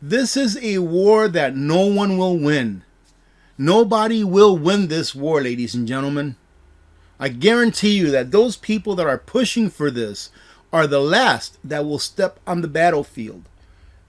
This is a war that no one will win. Nobody will win this war, ladies and gentlemen. I guarantee you that those people that are pushing for this are the last that will step on the battlefield.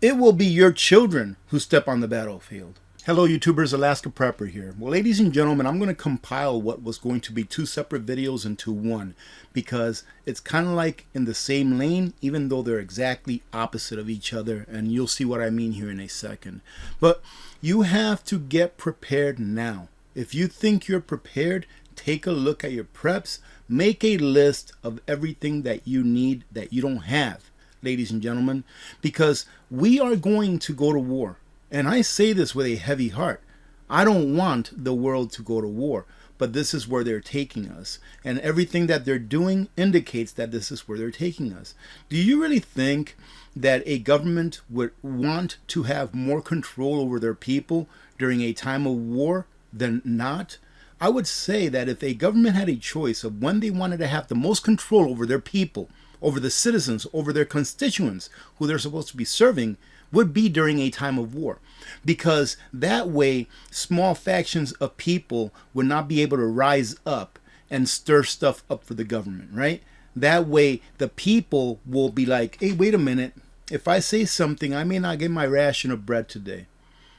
It will be your children who step on the battlefield. Hello YouTubers, Alaska Prepper here. Well, ladies and gentlemen, I'm going to compile what was going to be two separate videos into one because it's kind of like in the same lane, even though they're exactly opposite of each other, and you'll see what I mean here in a second. But you have to get prepared now. If you think you're prepared, take a look at your preps, make a list of everything that you need that you don't have, ladies and gentlemen, because we are going to go to war. And I say this with a heavy heart. I don't want the world to go to war, but this is where they're taking us. And everything that they're doing indicates that this is where they're taking us. Do you really think that a government would want to have more control over their people during a time of war than not? I would say that if a government had a choice of when they wanted to have the most control over their people, over the citizens, over their constituents who they're supposed to be serving, would be during a time of war, because that way small factions of people would not be able to rise up and stir stuff up for the government, right? That way the people will be like, hey, wait a minute, if I say something, I may not get my ration of bread today,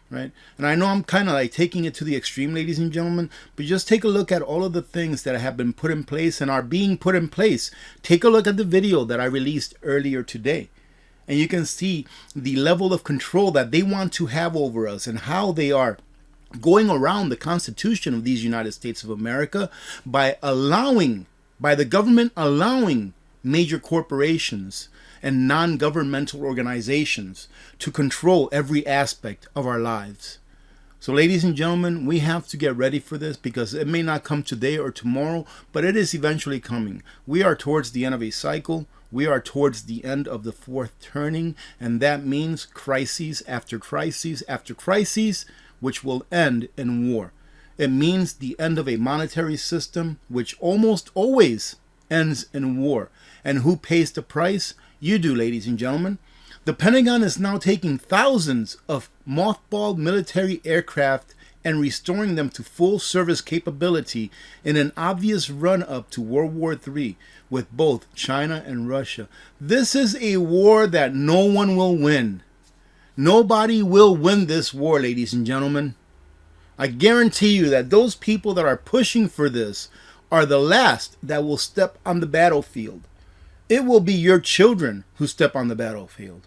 right? And I know I'm kind of like taking it to the extreme, ladies and gentlemen, but just take a look at all of the things that have been put in place and are being put in place. Take a look at the video that I released earlier today. And you can see the level of control that they want to have over us and how they are going around the Constitution of these United States of America by the government allowing major corporations and non-governmental organizations to control every aspect of our lives. So ladies and gentlemen, we have to get ready for this because it may not come today or tomorrow, but it is eventually coming. We are towards the end of a cycle. We are towards the end of the fourth turning, and that means crises after crises after crises, which will end in war. It means the end of a monetary system, which almost always ends in war. And who pays the price? You do, ladies and gentlemen. The Pentagon is now taking thousands of mothballed military aircraft and restoring them to full service capability in an obvious run-up to World War III with both China and Russia. This is a war that no one will win. Nobody will win this war, ladies and gentlemen. I guarantee you that those people that are pushing for this are the last that will step on the battlefield. It will be your children who step on the battlefield.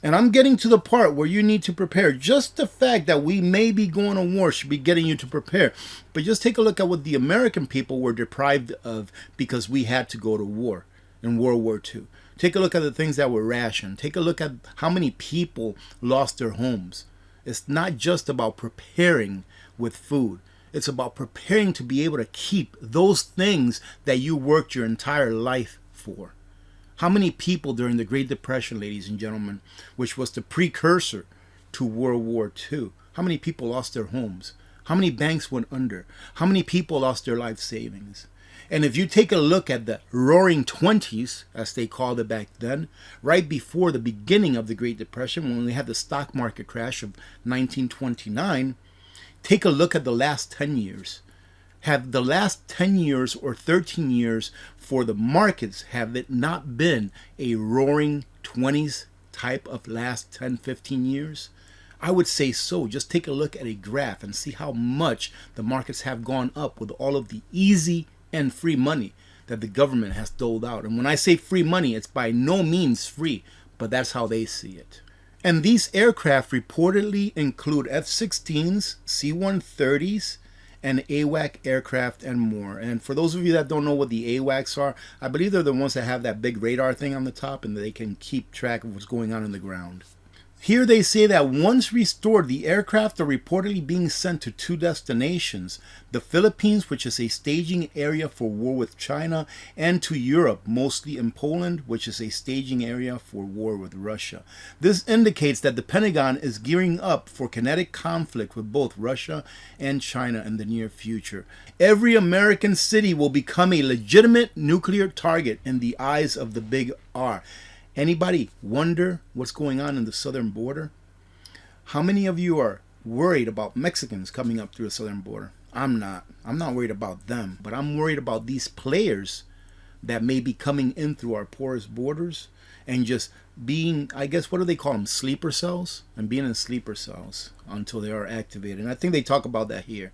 And I'm getting to the part where you need to prepare. Just the fact that we may be going to war should be getting you to prepare. But just take a look at what the American people were deprived of because we had to go to war in World War II. Take a look at the things that were rationed. Take a look at how many people lost their homes. It's not just about preparing with food. It's about preparing to be able to keep those things that you worked your entire life for. How many people during the Great Depression, ladies and gentlemen, which was the precursor to World War II, how many people lost their homes? How many banks went under? How many people lost their life savings? And if you take a look at the Roaring Twenties, as they called it back then, right before the beginning of the Great Depression, when we had the stock market crash of 1929, take a look at the last 10 years. Have the last 10 years or 13 years for the markets, have it not been a roaring 20s type of last 10, 15 years? I would say so. Just take a look at a graph and see how much the markets have gone up with all of the easy and free money that the government has doled out. And when I say free money, it's by no means free, but that's how they see it. And these aircraft reportedly include F-16s, C-130s, and AWAC aircraft and more. And for those of you that don't know what the AWACs are, I believe they're the ones that have that big radar thing on the top and they can keep track of what's going on in the ground. Here they say that once restored, the aircraft are reportedly being sent to two destinations: the Philippines, which is a staging area for war with China, and to Europe, mostly in Poland, which is a staging area for war with Russia. This indicates that the Pentagon is gearing up for kinetic conflict with both Russia and China in the near future. Every American city will become a legitimate nuclear target in the eyes of the big R. Anybody wonder what's going on in the southern border? How many of you are worried about Mexicans coming up through the southern border? I'm not. I'm not worried about them, but I'm worried about these players that may be coming in through our porous borders and just being, I guess, what do they call them? Sleeper cells? And being in sleeper cells until they are activated. And I think they talk about that here.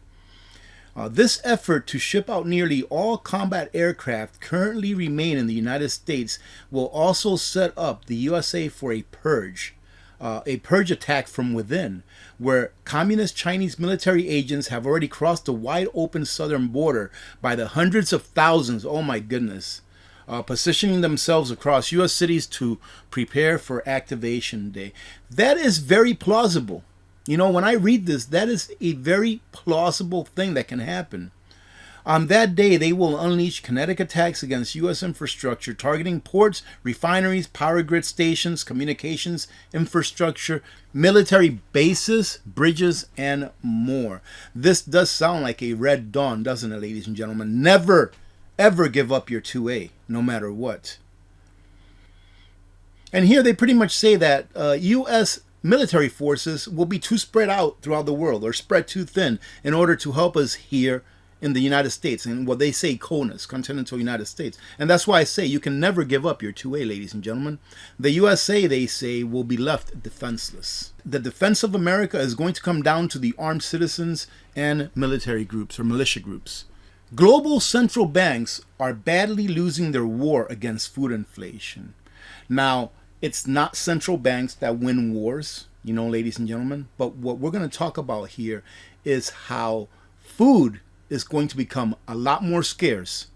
This effort to ship out nearly all combat aircraft currently remain in the United States will also set up the USA for a purge attack from within, where communist Chinese military agents have already crossed the wide open southern border by the hundreds of thousands, oh my goodness, positioning themselves across U.S. cities to prepare for activation day. That is very plausible. You know, when I read this, that is a very plausible thing that can happen. On that day, they will unleash kinetic attacks against U.S. infrastructure, targeting ports, refineries, power grid stations, communications infrastructure, military bases, bridges, and more. This does sound like a red dawn, doesn't it, ladies and gentlemen? Never, ever give up your 2A, no matter what. And here they pretty much say that U.S. military forces will be too spread out throughout the world, or spread too thin, in order to help us here in the United States, and what they say CONUS, continental United States. And that's why I say you can never give up your 2A, ladies and gentlemen. The USA, they say, will be left defenseless. The defense of America is going to come down to the armed citizens and military groups or militia groups. Global central banks are badly losing their war against food inflation. Now, it's not central banks that win wars, you know, ladies and gentlemen, but what we're going to talk about here is how food is going to become a lot more scarce,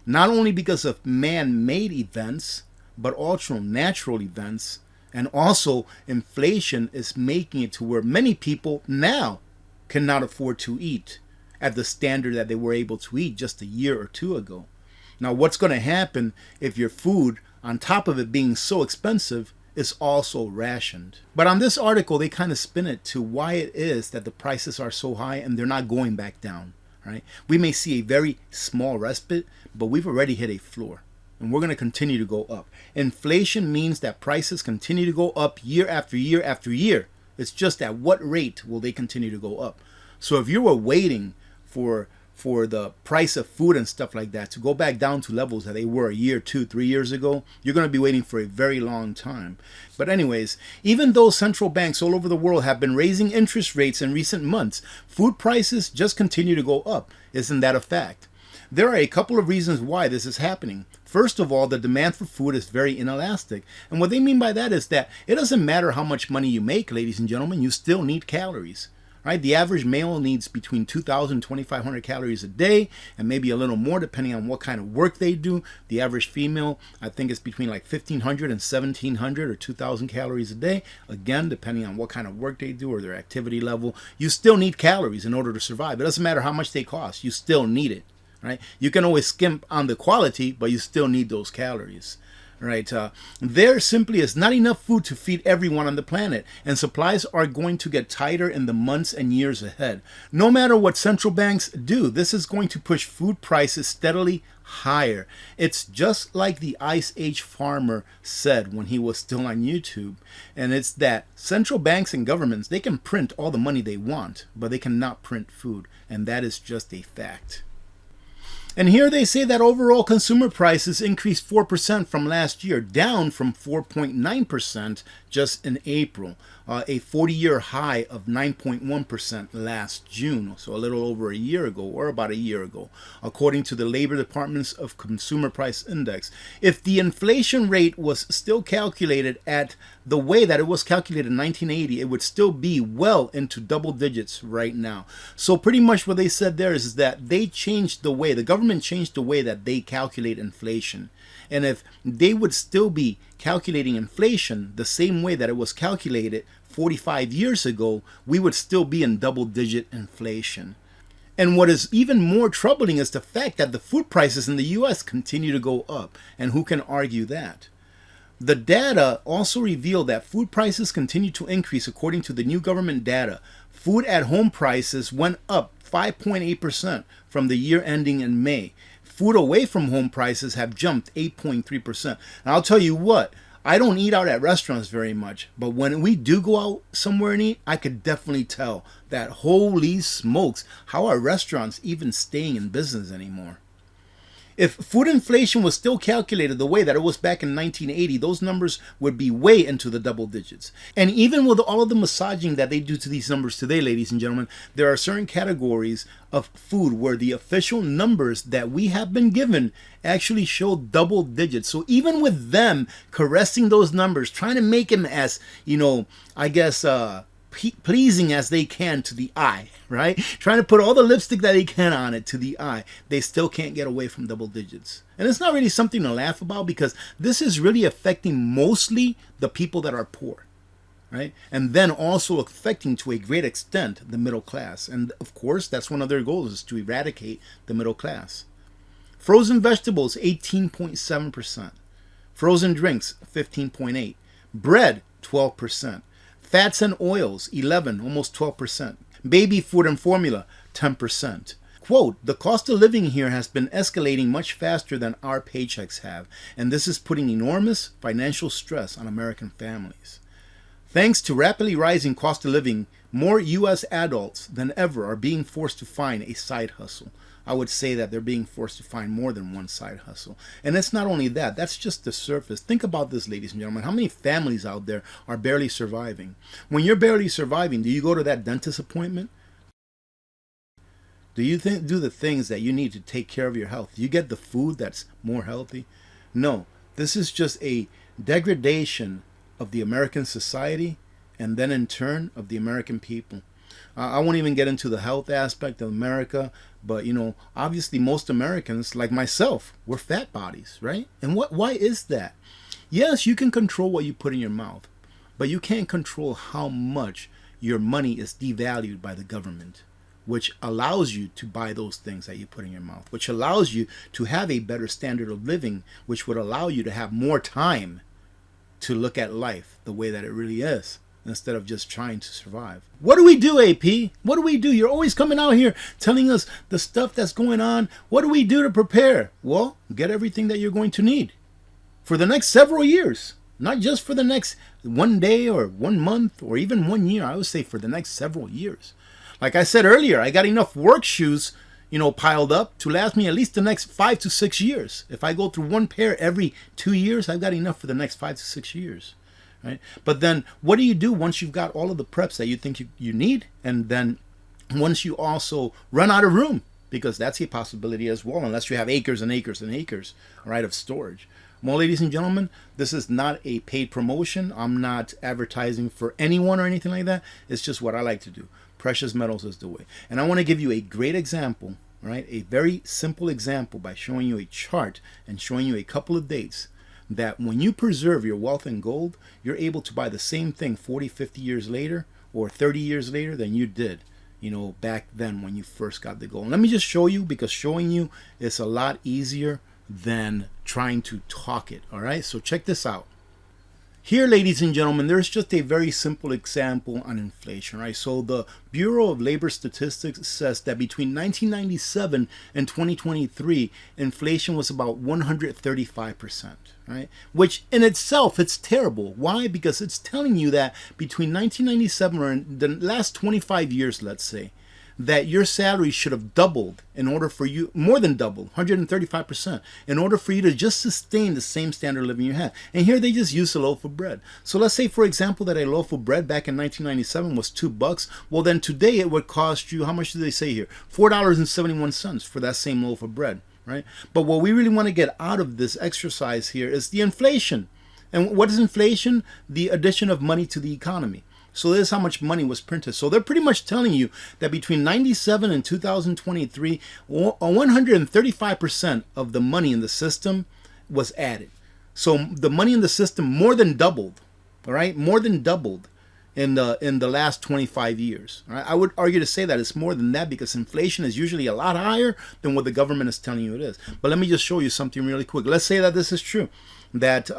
not only because of man-made events, but also natural events, and also inflation is making it to where many people now cannot afford to eat at the standard that they were able to eat just a year or two ago. Now, what's going to happen if your food, on top of it being so expensive, is also rationed? But on this article, they kind of spin it to why it is that the prices are so high and they're not going back down. Right? We may see a very small respite, but we've already hit a floor, and we're going to continue to go up. Inflation means that prices continue to go up year after year after year. It's just at what rate will they continue to go up? So if you were waiting for the price of food and stuff like that to go back down to levels that they were a year, 2, 3 years ago, you're going to be waiting for a very long time. But anyways, even though central banks all over the world have been raising interest rates in recent months, food prices just continue to go up. Isn't that a fact? There are a couple of reasons why this is happening. First of all, the demand for food is very inelastic. And what they mean by that is that it doesn't matter how much money you make, ladies and gentlemen, you still need calories. Right? The average male needs between 2,000 and 2,500 calories a day, and maybe a little more depending on what kind of work they do. The average female, I think, is between like 1,500 and 1,700 or 2,000 calories a day. Again, depending on what kind of work they do or their activity level. You still need calories in order to survive. It doesn't matter how much they cost. You still need it. Right? You can always skimp on the quality, but you still need those calories. Right? There simply is not enough food to feed everyone on the planet, and supplies are going to get tighter in the months and years ahead. No matter what central banks do, this is going to push food prices steadily higher. It's just like the Ice Age farmer said when he was still on YouTube, and it's that central banks and governments, they can print all the money they want, but they cannot print food, and that is just a fact. And here they say that overall consumer prices increased 4% from last year, down from 4.9% just in April, a 40-year high of 9.1% last June, so a little over a year ago, or about a year ago, according to the Labor Department's of Consumer Price Index. If the inflation rate was still calculated at the way that it was calculated in 1980, it would still be well into double digits right now. So pretty much what they said there is that they changed the way, the government changed the way that they calculate inflation. And if they would still be calculating inflation the same way that it was calculated 45 years ago, we would still be in double-digit inflation. And what is even more troubling is the fact that the food prices in the U.S. continue to go up. And who can argue that? The data also reveal that food prices continue to increase according to the new government data. Food at home prices went up 5.8% from the year ending in May. Food away from home prices have jumped 8.3%. And I'll tell you what, I don't eat out at restaurants very much, but when we do go out somewhere and eat, I could definitely tell that holy smokes, how are restaurants even staying in business anymore? If food inflation was still calculated the way that it was back in 1980, those numbers would be way into the double digits. And even with all of the massaging that they do to these numbers today, ladies and gentlemen, there are certain categories of food where the official numbers that we have been given actually show double digits. So even with them caressing those numbers, trying to make them as, I guess, pleasing as they can to the eye, right? Trying to put all the lipstick that they can on it to the eye, they still can't get away from double digits. And it's not really something to laugh about, because this is really affecting mostly the people that are poor, right? And then also affecting to a great extent the middle class. And of course, that's one of their goals, is to eradicate the middle class. Frozen vegetables, 18.7%. Frozen drinks, 15.8%. Bread, 12%. Fats and oils, 11, almost 12%. Baby food and formula, 10%. Quote, the cost of living here has been escalating much faster than our paychecks have, and this is putting enormous financial stress on American families. Thanks to rapidly rising cost of living, more U.S. adults than ever are being forced to find a side hustle. I would say that they're being forced to find more than one side hustle. And it's not only that, that's just the surface. Think about this, ladies and gentlemen. How many families out there are barely surviving? When you're barely surviving, do you go to that dentist appointment? Do you do the things that you need to take care of your health? Do you get the food that's more healthy? No, this is just a degradation of the American society, and then in turn of the American people. I won't even get into the health aspect of America, but obviously most Americans, like myself, we're fat bodies, right? And why is that? Yes, you can control what you put in your mouth, but you can't control how much your money is devalued by the government, which allows you to buy those things that you put in your mouth, which allows you to have a better standard of living, which would allow you to have more time to look at life the way that it really is, instead of just trying to survive. What do we do, AP? What do we do? You're always coming out here telling us the stuff that's going on. What do we do to prepare? Well, get everything that you're going to need for the next several years, not just for the next one day or 1 month or even 1 year. I would say for the next several years. Like I said earlier, I got enough work shoes, piled up to last me at least the next 5 to 6 years. If I go through one pair every 2 years, I've got enough for the next 5 to 6 years. Right? But then what do you do once you've got all of the preps that you think you need? And then once you also run out of room, because that's a possibility as well, unless you have acres and acres and acres, right, of storage. Well, ladies and gentlemen, this is not a paid promotion. I'm not advertising for anyone or anything like that. It's just what I like to do. Precious metals is the way. And I want to give you a great example, right? A very simple example by showing you a chart and showing you a couple of dates that when you preserve your wealth in gold, you're able to buy the same thing 40, 50 years later or 30 years later than you did, back then when you first got the gold. And let me just show you, because showing you is a lot easier than trying to talk it. All right, so check this out. Here, ladies and gentlemen, there's just a very simple example on inflation, right? So the Bureau of Labor Statistics says that between 1997 and 2023, inflation was about 135%, right? Which in itself, it's terrible. Why? Because it's telling you that between 1997 or in the last 25 years, let's say, that your salary should have doubled in order for you, more than doubled, 135%, in order for you to just sustain the same standard of living you had. And here they just use a loaf of bread. So let's say, for example, that a loaf of bread back in 1997 was $2. Well, then today it would cost you, how much do they say here? $4.71 for that same loaf of bread, right? But what we really want to get out of this exercise here is the inflation. And what is inflation? The addition of money to the economy. So this is how much money was printed. So they're pretty much telling you that between 97 and 2023, 135% of the money in the system was added. So the money in the system more than doubled, all right? More than doubled in the last 25 years. All right? I would argue to say that it's more than that, because inflation is usually a lot higher than what the government is telling you it is. But let me just show you something really quick. Let's say that this is true, that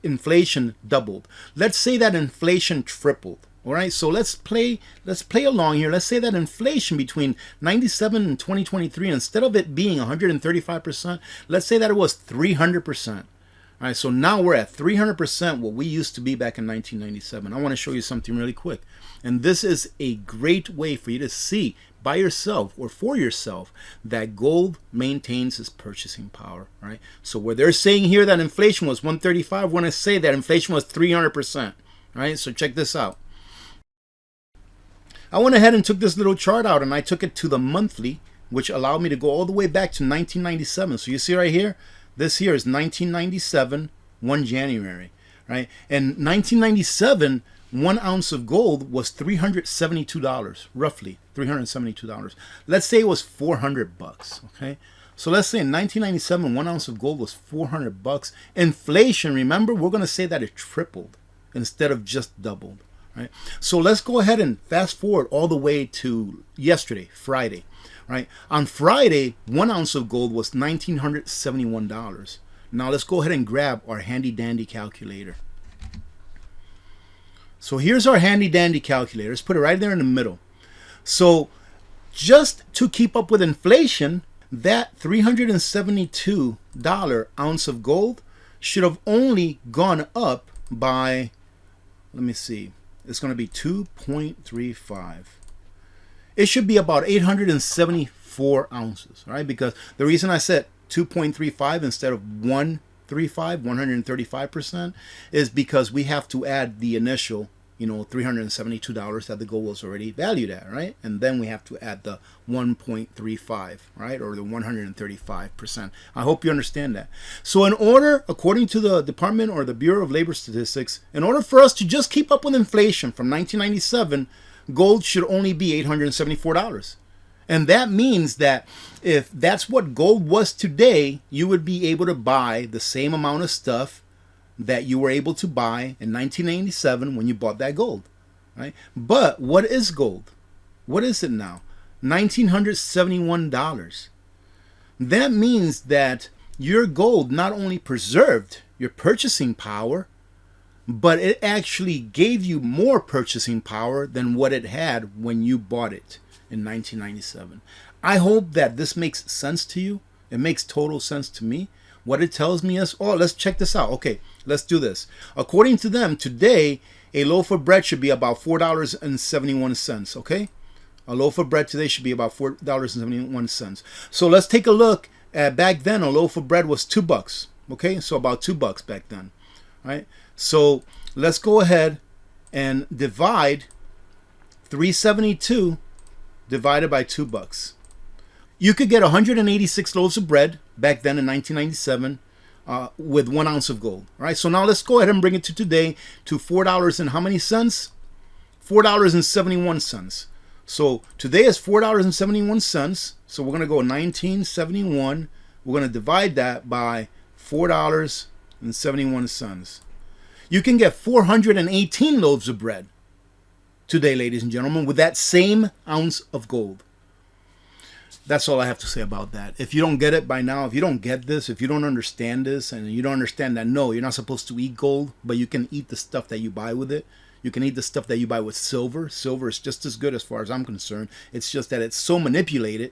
inflation doubled. Let's say that inflation tripled. All right, so let's play along here. Let's say that inflation between 97 and 2023, instead of it being 135%, let's say that it was 300%. All right, so now we're at 300% what we used to be back in 1997. I want to show you something really quick. And this is a great way for you to see by yourself or for yourself that gold maintains its purchasing power, right? So where they're saying here that inflation was 135, we're going to say that inflation was 300%, right? So check this out. I went ahead and took this little chart out and I took it to the monthly, which allowed me to go all the way back to 1997. So you see right here, this here is 1997, 1 January, right? And 1997, 1 ounce of gold was $372, roughly $372. Let's say it was 400 bucks, okay? So let's say in 1997, 1 ounce of gold was 400 bucks. Inflation, remember, we're going to say that it tripled instead of just doubled, right? So let's go ahead and fast forward all the way to yesterday, Friday. Right? On Friday, 1 ounce of gold was $1,971. Now let's go ahead and grab our handy dandy calculator. So here's our handy dandy calculator. Let's put it right there in the middle. So just to keep up with inflation, that $372 ounce of gold should have only gone up by, let me see, it's going to be 2.35. It should be about 874 ounces, right? Because the reason I said 2.35 instead of 135, 135%, is because we have to add the initial, $372 that the gold was already valued at, right? And then we have to add the 1.35, right? Or the 135%. I hope you understand that. So in order, according to the Department or the Bureau of Labor Statistics, in order for us to just keep up with inflation from 1997, gold should only be $874. And that means that if that's what gold was today, you would be able to buy the same amount of stuff that you were able to buy in 1987 when you bought that gold, right? But what is gold? What is it now? $1,971. That means that your gold not only preserved your purchasing power, but it actually gave you more purchasing power than what it had when you bought it in 1997. I hope that this makes sense to you. It makes total sense to me. What it tells me is, let's check this out. Okay, let's do this. According to them, today, a loaf of bread should be about $4.71, okay? A loaf of bread today should be about $4.71. So let's take a look at back then, a loaf of bread was $2, okay? So about $2 back then, right? So let's go ahead and divide 372 divided by $2. You could get 186 loaves of bread back then in 1997 with 1 ounce of gold. All right, so now let's go ahead and bring it to today to $4 and how many cents? $4.71. So today is $4.71. So we're going to go 1971. We're going to divide that by $4.71. You can get 418 loaves of bread today, ladies and gentlemen, with that same ounce of gold. That's all I have to say about that. If you don't get it by now, if you don't get this, if you don't understand this, and you don't understand that, no, you're not supposed to eat gold, but you can eat the stuff that you buy with it. You can eat the stuff that you buy with silver. Silver is just as good as far as I'm concerned. It's just that it's so manipulated,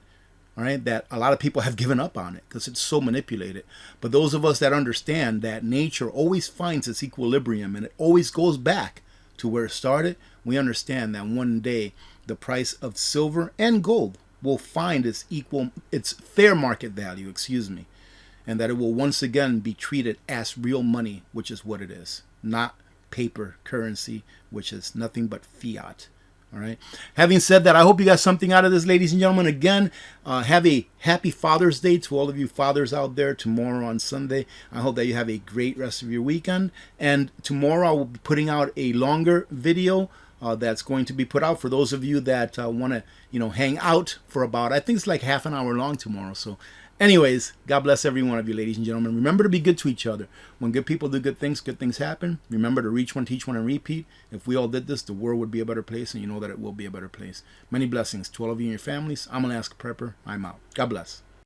all right, that a lot of people have given up on it because it's so manipulated. But those of us that understand that nature always finds its equilibrium and it always goes back to where it started, we understand that one day the price of silver and gold will find its fair market value, and that it will once again be treated as real money, which is what it is, not paper currency, which is nothing but fiat. All right. Having said that, I hope you got something out of this, ladies and gentlemen. Again, have a happy Father's Day to all of you fathers out there tomorrow on Sunday. I hope that you have a great rest of your weekend. And tomorrow I will be putting out a longer video that's going to be put out for those of you that want to, hang out for about, I think it's like half an hour long tomorrow. So anyways, God bless every one of you, ladies and gentlemen. Remember to be good to each other. When good people do good things happen. Remember to reach one, teach one, and repeat. If we all did this, the world would be a better place, and you know that it will be a better place. Many blessings to all of you and your families. I'm Alaska Prepper. I'm out. God bless.